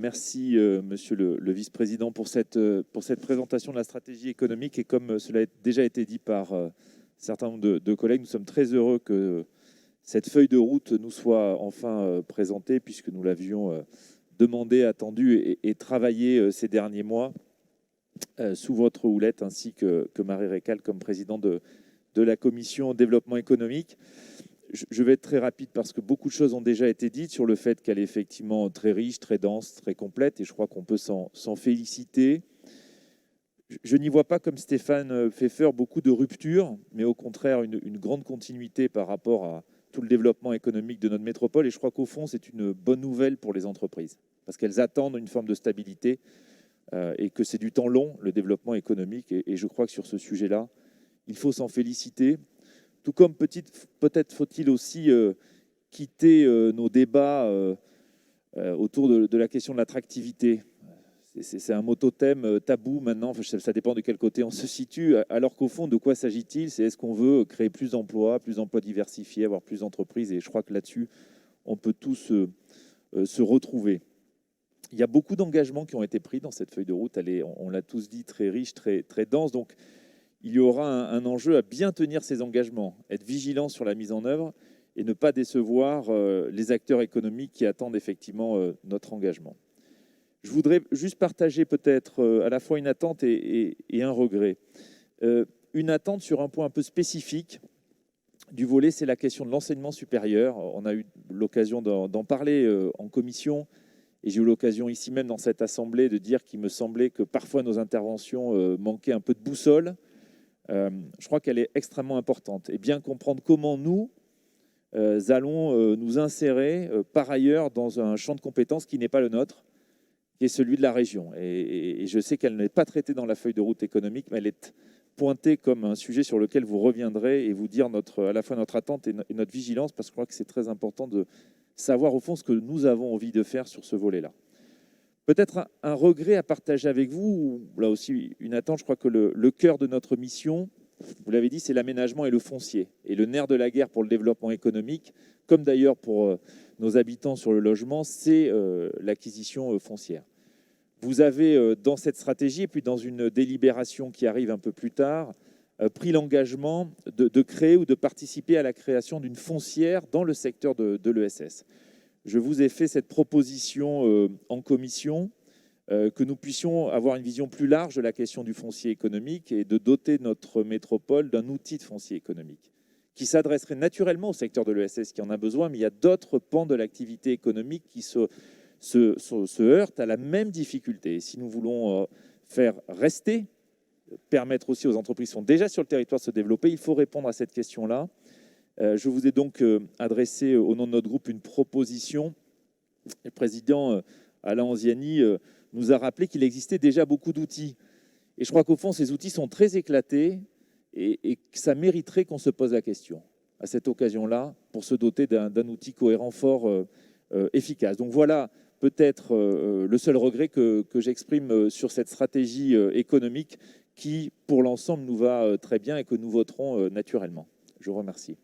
Merci, monsieur le vice-président, pour cette présentation de la stratégie économique. Et comme cela a déjà été dit par un certain nombre de collègues, nous sommes très heureux que cette feuille de route nous soit enfin présentée, puisque nous l'avions demandé, attendu et travaillé ces derniers mois sous votre houlette, ainsi que Marie Récal comme président de la commission développement économique. Je vais être très rapide parce que beaucoup de choses ont déjà été dites sur le fait qu'elle est effectivement très riche, très dense, très complète, et je crois qu'on peut s'en féliciter. Je n'y vois pas, comme Stéphane Pfeffer, beaucoup de ruptures, mais au contraire une grande continuité par rapport à tout le développement économique de notre métropole. Et je crois qu'au fond, c'est une bonne nouvelle pour les entreprises, parce qu'elles attendent une forme de stabilité et que c'est du temps long, le développement économique. Et je crois que sur ce sujet-là, il faut s'en féliciter. Tout comme peut-être faut-il aussi quitter nos débats autour de la question de l'attractivité. C'est un mot totem tabou maintenant, ça dépend de quel côté on se situe, alors qu'au fond, de quoi s'agit-il? C'est est-ce qu'on veut créer plus d'emplois diversifiés, avoir plus d'entreprises? Et je crois que là-dessus, on peut tous se retrouver. Il y a beaucoup d'engagements qui ont été pris dans cette feuille de route. On l'a tous dit, très riche, très, très dense. Donc, il y aura un enjeu à bien tenir ces engagements, être vigilant sur la mise en œuvre et ne pas décevoir les acteurs économiques qui attendent effectivement notre engagement. Je voudrais juste partager peut-être à la fois une attente et un regret. Une attente sur un point un peu spécifique du volet, c'est la question de l'enseignement supérieur. On a eu l'occasion d'en parler en commission et j'ai eu l'occasion ici même dans cette assemblée de dire qu'il me semblait que parfois nos interventions manquaient un peu de boussole. Je crois qu'elle est extrêmement importante et bien comprendre comment nous allons nous insérer par ailleurs dans un champ de compétences qui n'est pas le nôtre, qui est celui de la région. Et je sais qu'elle n'est pas traitée dans la feuille de route économique, mais elle est pointée comme un sujet sur lequel vous reviendrez et vous dire à la fois notre attente et notre vigilance, parce que je crois que c'est très important de savoir au fond ce que nous avons envie de faire sur ce volet-là. Peut-être un regret à partager avec vous, ou là aussi une attente. Je crois que le cœur de notre mission, vous l'avez dit, c'est l'aménagement et le foncier. Et le nerf de la guerre pour le développement économique, comme d'ailleurs pour nos habitants sur le logement, c'est l'acquisition foncière. Vous avez dans cette stratégie, et puis dans une délibération qui arrive un peu plus tard, pris l'engagement de créer ou de participer à la création d'une foncière dans le secteur de l'ESS. Je vous ai fait cette proposition en commission, que nous puissions avoir une vision plus large de la question du foncier économique et de doter notre métropole d'un outil de foncier économique qui s'adresserait naturellement au secteur de l'ESS qui en a besoin, mais il y a d'autres pans de l'activité économique qui se heurtent à la même difficulté. Et si nous voulons faire rester, permettre aussi aux entreprises qui sont déjà sur le territoire de se développer, il faut répondre à cette question-là. Je vous ai donc adressé au nom de notre groupe une proposition. Le président Alain Anziani nous a rappelé qu'il existait déjà beaucoup d'outils. Et je crois qu'au fond, ces outils sont très éclatés et que ça mériterait qu'on se pose la question à cette occasion-là pour se doter d'un outil cohérent, fort, efficace. Donc voilà peut-être le seul regret que j'exprime sur cette stratégie économique qui, pour l'ensemble, nous va très bien et que nous voterons naturellement. Je vous remercie.